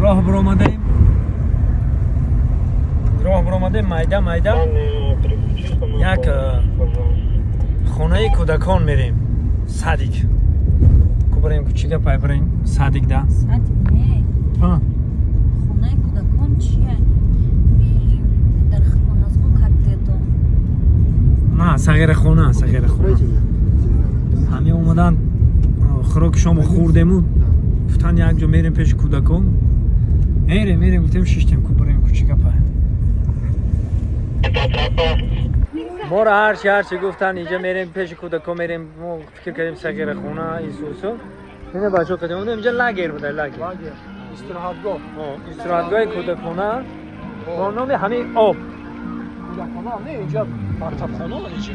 راه برآمدیم. майда як хонаи кӯдакон мерем. Садик кубарем кучига пайбарем садик да. Садик не. Хонаи кӯдакон чия? Дар хонасго каттето. На, сағирахона. Ҳаме омадан хӯроки шомо хӯрдему. Гуфтан як ҷо мерем пеши кӯдакон. Мерем гуфтем шиштем кубарем кучига пай. ما را هرچی گفتن اینجا میریم پیش کودکان میریم. ما فکر کردیم سگیر خونه ایسوسو. اینه بچه‌ها کردیم اینجا لاگر بوده. لاگر استراحتگاه کودکانه با نام همین آب. کودکانه نه اینجا مرتبخانه اینجا.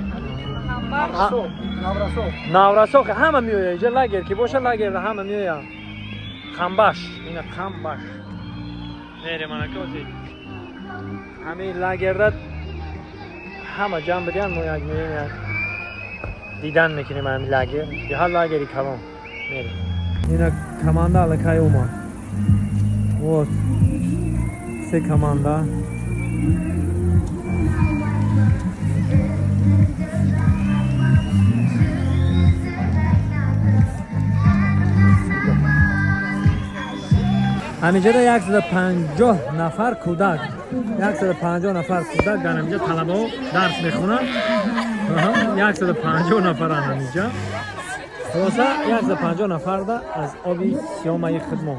نورسو که همه میویه اینجا لاگر که باشه لاگر همه میویه. خنبش اینه خنبش. میریم انکوتی. همین لاگر همه جمع بدین ما یک میریم دیدن میکنیم همین لاگر. یه حال لاگری کلام میریم. اینه کمانده الکای اومد. و سه کمانده. همینجا 150 نفر کودک 150 نفر کودک در همینجا طلبه ها درس میخونن. 150 نفر همینجا خلاصه 150 نفر ده از آبی سیامه خدمات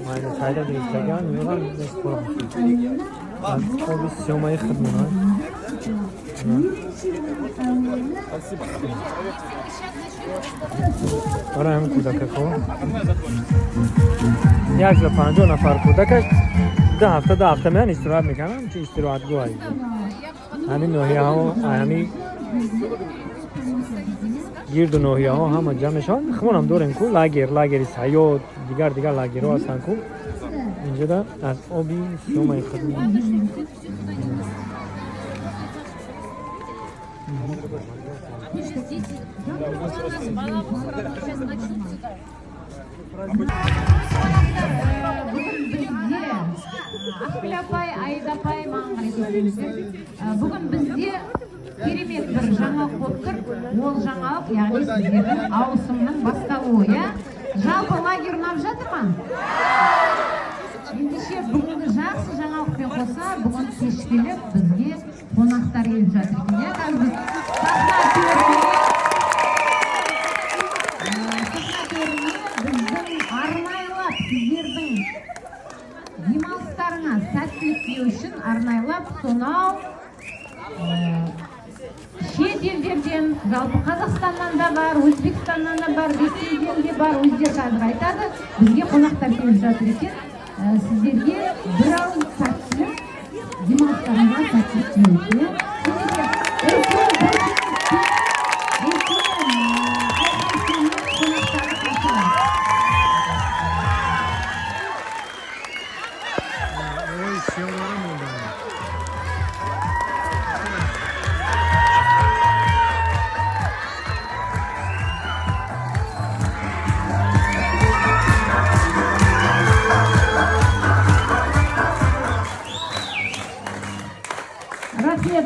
مایل تایده گریستگان میرن دست خورم از آبی سیامه خدمات برای همین کودک کن 150 نفر کودک 10 هفته میان استراحت میکنم. چه استراحتگاه هایی همین نوحیه ها همین گرد و نوحیه ها همه جمعشان خمونم داریم کو لاگری سیاد دیگر لاگر ها هستن کو اینجا در از آبی سیامه خدمات Ақбілапай, Айдапай, бүгін бізде керемет бір жаңалық болып тұр. Ол жаңалық, яғни сіздердің ауысымның басталуы. Жалпы лагерь ұнап жатыр ма? Ендеше бүгінгі жақсы жаңалықпен қоса, бүгін кешкілік бізге қонақтар келіп жатыр. Демалыстарыңа сәттілік тілеу үшін арнайлап сонау шет елдерден, жалпы Қазақстаннан да бар, Өзбекстаннан да бар, Ресейден де бар, өздері қазір айтады, бізге қонақтар келіп жатыр екен. Сіздерге бір ауыз сәттілік, демалыстарыңа сәттілік тілеу.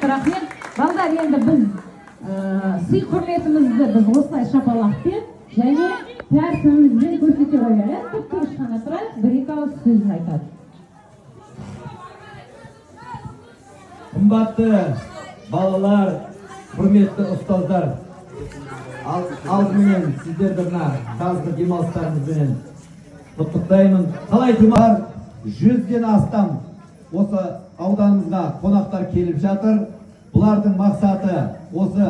Рахмет. Балдар, енді біз сый құрметімізді біз осылай шапалақпен және тәртібімізбен көрсете қояйық. Тіпті ешқана тұрайық, бір-екі ауыз сөз айтады. Қымбатты балалар, құрметті ұстаздар, алдымен сіздерді мына жазғы демалыстарыңызбен құттықтаймын. Қалай демалар 100-ден астам осы ауданымызға қонақтар келіп жатыр. Бұлардың мақсаты осы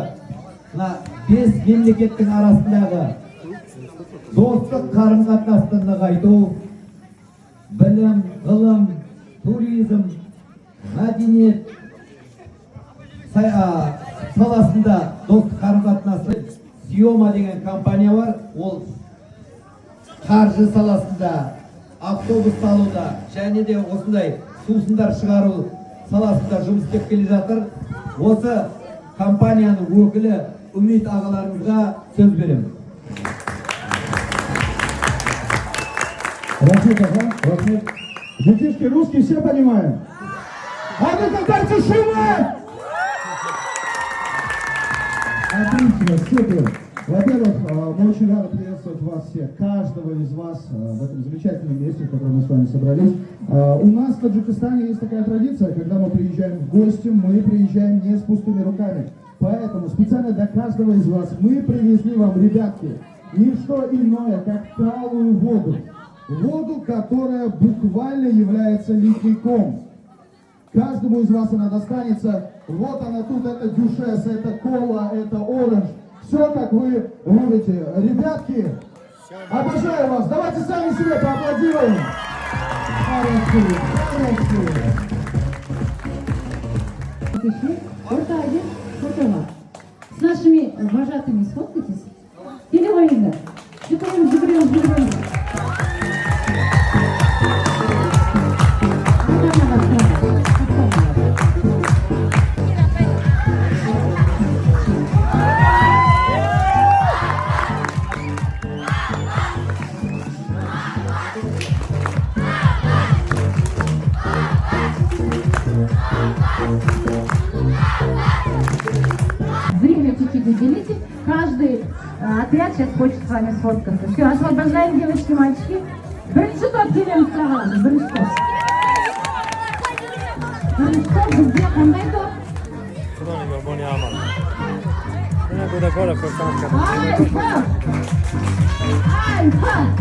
5 мемлекеттің арасындағы достық қарым-қатынасты нығайту, білім, ғылым, туризм, мәдениет саласында достық қарым-қатынасы. Сиома деген компания бар, ол қаржы саласында, автобус салуда және де осындай сусындар шығару саласында жұмыс істеп келе жатыр. Осы компанияның өкілі Үмит ағаларымызға сөз беремін. Рахмет, ага, рахмет. Детишки русские все понимают? А ну-ка, дайте шума! Отлично, супер. Во-первых, мы очень рады приветствовать вас всех, каждого из вас в этом замечательном месте, в котором мы с вами собрались. У нас в Таджикистане есть такая традиция, когда мы приезжаем в гости, мы приезжаем не с пустыми руками. Поэтому специально для каждого из вас мы привезли вам, ребятки, не что иное, как талую воду. Воду, которая буквально является ледником. Каждому из вас она достанется. Вот она тут, это дюшес, это кола, это оранж. Все, как вы любите. Ребятки, обожаю вас. Давайте сами себе поаплодируем. Хорошие, хорошие. Фото один, фото два. С нашими вожатыми сфоткайтесь. Или военда. Жибрем. Время чуть-чуть уделите. Каждый отряд сейчас хочет с вами сфоткаться. Все, освобождаем, девочки, мальчики. Бірінші топ келеміз саған, бірінші топ. Бірінші топ бізде қандай топ? Kudoni gorboni amal. Buna bude gore ko'rsatgan. Alfa!